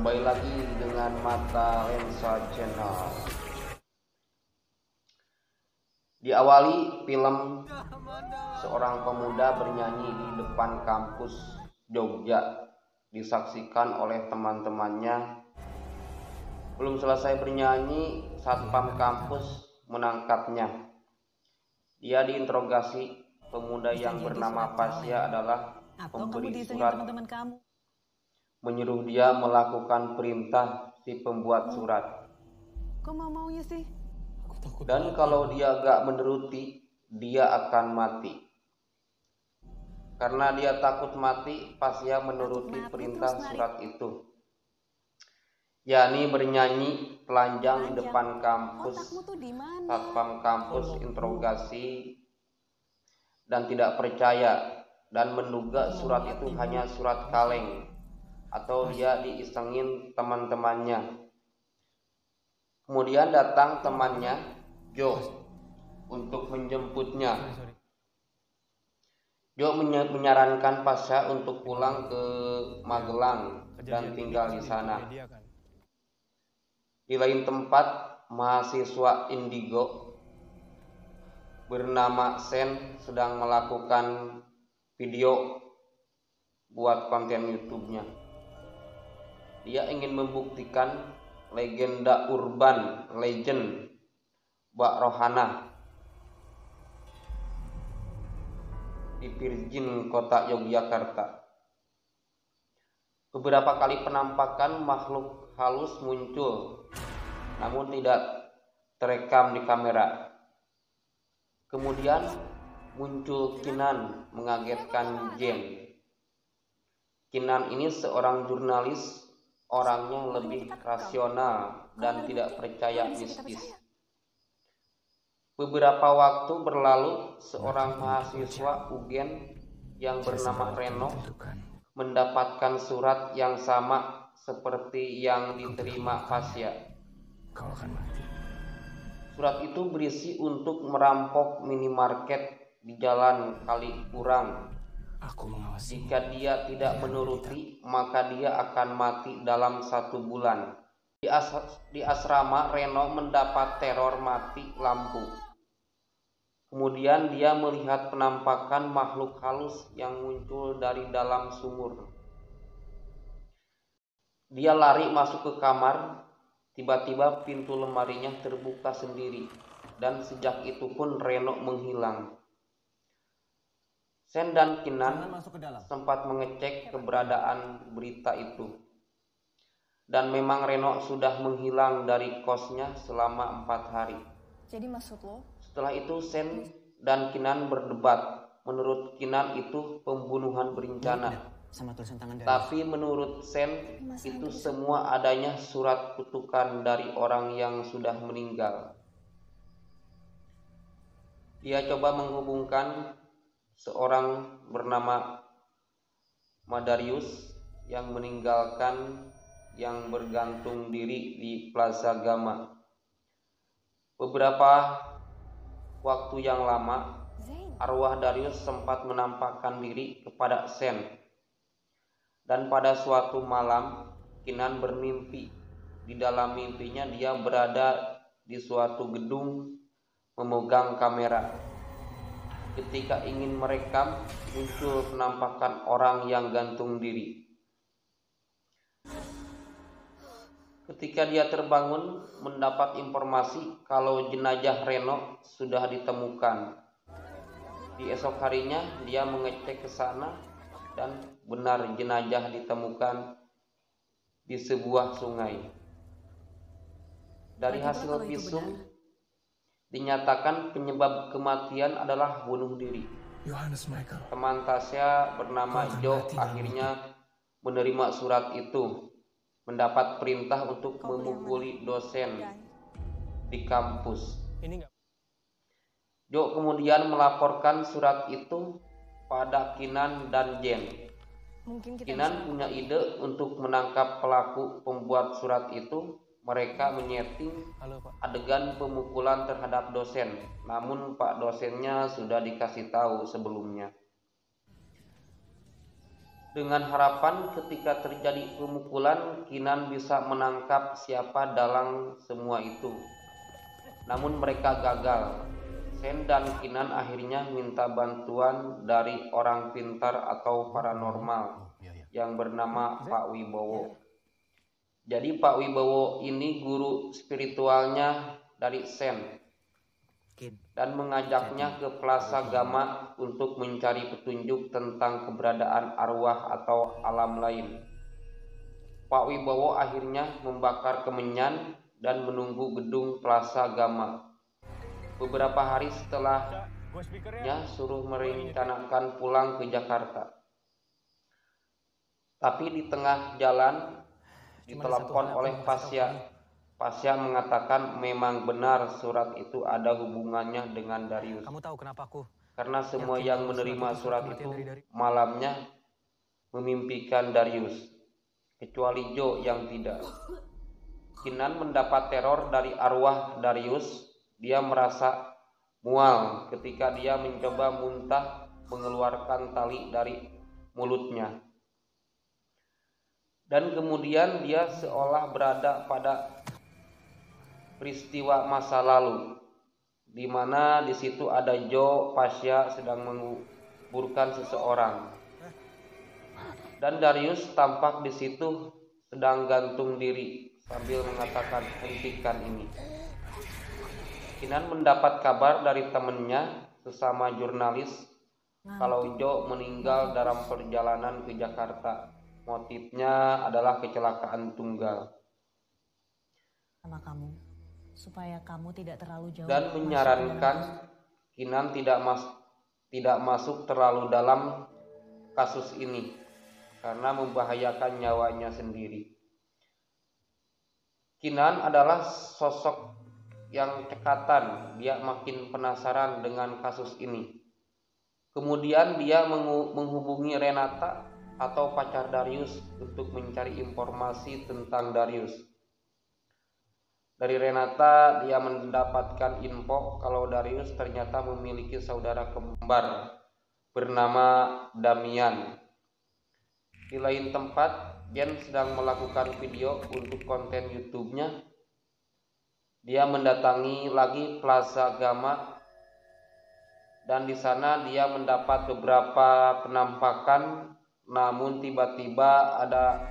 Kembali lagi dengan Mata Lensa Channel. Diawali film seorang pemuda bernyanyi di depan kampus Jogja, disaksikan oleh teman-temannya. Belum selesai bernyanyi, satpam kampus menangkapnya. Dia diinterogasi. Pemuda yang bernama Pasya adalah pemberi surat, menyuruh dia melakukan perintah si pembuat surat. Kok maunya sih? Dan kalau dia gak menuruti, dia akan mati. Karena dia takut mati, Pasya menuruti perintah surat itu, yakni bernyanyi telanjang di depan kampus. Satpam kampus interogasi dan tidak percaya dan menduga surat itu hanya surat kaleng atau dia diisengin teman-temannya. Kemudian datang temannya Jo untuk menjemputnya. Jo menyarankan Pasya untuk pulang ke Magelang dan tinggal di sana. Di lain tempat, mahasiswa indigo bernama Sen sedang melakukan video buat konten YouTube-nya. Dia ingin membuktikan legenda urban legend Mbak Rohana di Virgin Kota Yogyakarta. Beberapa kali penampakan makhluk halus muncul, namun tidak terekam di kamera. Kemudian muncul Kinan mengagetkan Jen. Kinan ini seorang jurnalis, orangnya lebih rasional dan tidak percaya mistis. Beberapa waktu berlalu, seorang mahasiswa UGM yang bernama Reno mendapatkan surat yang sama seperti yang diterima Pasya. Surat itu berisi untuk merampok minimarket di Jalan Kaliurang. Jika dia tidak menuruti, maka dia akan mati dalam 1 bulan. Di asrama, Reno mendapat teror mati lampu. Kemudian dia melihat penampakan makhluk halus yang muncul dari dalam sumur. Dia lari masuk ke kamar. Tiba-tiba pintu lemarinya terbuka sendiri, dan sejak itu pun Reno menghilang. Sen dan Kinan sempat mengecek keberadaan berita itu, dan memang Reno sudah menghilang dari kosnya selama 4 hari. Jadi maksud lo? Setelah itu Sen dan Kinan berdebat. Menurut Kinan itu pembunuhan berencana. Tapi menurut Sen itu semua adanya surat kutukan dari orang yang sudah meninggal. Dia coba menghubungkan seorang bernama Madarius yang meninggalkan yang bergantung diri di Plaza Gama. Beberapa waktu yang lama, arwah Darius sempat menampakkan diri kepada Sen. Dan pada suatu malam, Kinan bermimpi. Di dalam mimpinya dia berada di suatu gedung memegang kamera. Ketika ingin merekam, muncul penampakan orang yang gantung diri. Ketika dia terbangun, mendapat informasi kalau jenazah Reno sudah ditemukan. Di esok harinya, dia mengecek ke sana dan benar jenazah ditemukan di sebuah sungai. Dari hasil visum dinyatakan penyebab kematian adalah bunuh diri. Teman Tasya bernama Jo akhirnya menerima surat itu, mendapat perintah untuk memukuli dosen di kampus. Jo kemudian melaporkan surat itu pada Kinan dan Jen. Kinan punya ide untuk menangkap pelaku pembuat surat itu. Mereka menyeting adegan pemukulan terhadap dosen, namun Pak dosennya sudah dikasih tahu sebelumnya. dengan harapan ketika terjadi pemukulan Kinan bisa menangkap siapa dalang semua itu. Namun mereka gagal. Sen dan Kinan akhirnya minta bantuan dari orang pintar atau paranormal yang bernama Pak Wibowo. Jadi Pak Wibowo ini guru spiritualnya dari Sen dan mengajaknya ke Plaza Gama untuk mencari petunjuk tentang keberadaan arwah atau alam lain. Pak Wibowo akhirnya membakar kemenyan dan menunggu gedung Plaza Gama. Beberapa hari setelahnya suruh merencanakan pulang ke Jakarta. Tapi di tengah jalan ditelepon oleh Pasya. Pasya mengatakan memang benar surat itu ada hubungannya dengan Darius. Kamu tahu kenapa aku? Karena semua yang menerima surat itu malamnya memimpikan Darius, kecuali Joe yang tidak. Kinan mendapat teror dari arwah Darius. Dia merasa mual ketika dia mencoba muntah mengeluarkan tali dari mulutnya. Dan kemudian dia seolah berada pada peristiwa masa lalu, di mana di situ ada Joe Pasya sedang menguburkan seseorang, dan Darius tampak di situ sedang gantung diri sambil mengatakan hentikan ini. Kinan mendapat kabar dari temannya sesama jurnalis kalau Joe meninggal dalam perjalanan ke Jakarta. Motifnya adalah kecelakaan tunggal. Sama kamu supaya kamu tidak terlalu jauh. Dan menyarankan Kinan tidak masuk terlalu dalam kasus ini karena membahayakan nyawanya sendiri. Kinan adalah sosok yang cekatan. Dia makin penasaran dengan kasus ini. Kemudian dia menghubungi Renata atau pacar Darius untuk mencari informasi tentang Darius. Dari Renata dia mendapatkan info kalau Darius ternyata memiliki saudara kembar bernama Damian. Di lain tempat, Jen sedang melakukan video untuk konten YouTube-nya. Dia mendatangi lagi Plaza Gama dan di sana dia mendapat beberapa penampakan, namun tiba-tiba ada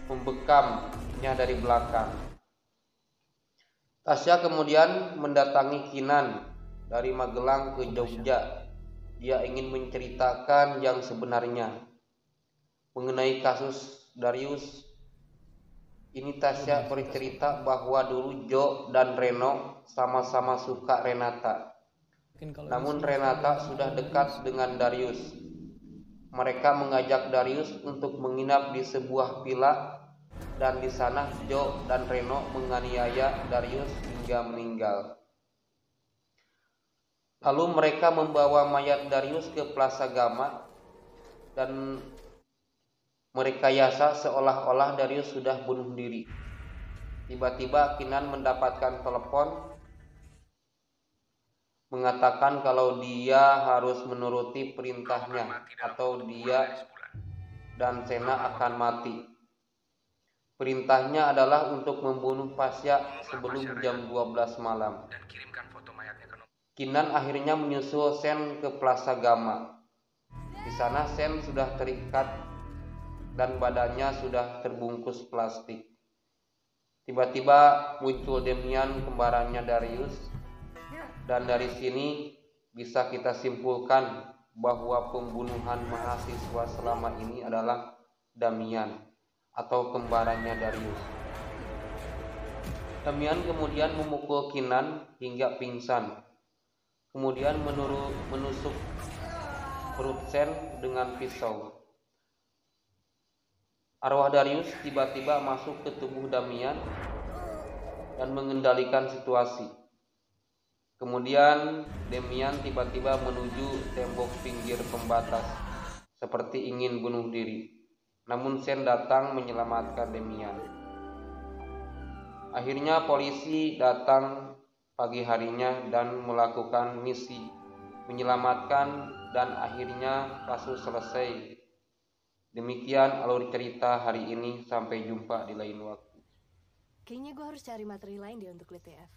membekamnya dari belakang. Tasya kemudian mendatangi Kinan dari Magelang ke Jogja. Dia ingin menceritakan yang sebenarnya mengenai kasus Darius. Ini Tasya bercerita bahwa dulu Joe dan Reno sama-sama suka Renata. Namun Renata sudah dekat dengan Darius. Mereka mengajak Darius untuk menginap di sebuah villa dan di sana Joe dan Reno menganiaya Darius hingga meninggal. Lalu mereka membawa mayat Darius ke Plaza Gama dan merekayasa seolah-olah Darius sudah bunuh diri. Tiba-tiba Kinan mendapatkan telepon mengatakan kalau dia harus menuruti perintahnya atau dia dan Sena akan mati. Perintahnya adalah untuk membunuh Pasya sebelum jam 12 malam. Kinan akhirnya menyusul Sen ke Plaza Gama. Di sana Sen sudah terikat dan badannya sudah terbungkus plastik. Tiba-tiba muncul Damian, kembarannya Darius, dan dari sini bisa kita simpulkan bahwa pembunuhan mahasiswa selama ini adalah Damian atau kembarannya Darius. Damian kemudian memukul Kinan hingga pingsan, kemudian menusuk perut Sen dengan pisau. Arwah Darius tiba-tiba masuk ke tubuh Damian dan mengendalikan situasi. Kemudian Damian tiba-tiba menuju tembok pinggir pembatas seperti ingin bunuh diri. Namun Sen datang menyelamatkan Damian. Akhirnya polisi datang pagi harinya dan melakukan misi menyelamatkan dan akhirnya kasus selesai. Demikian alur cerita hari ini, sampai jumpa di lain waktu. Kayaknya gue harus cari materi lain deh untuk LTF.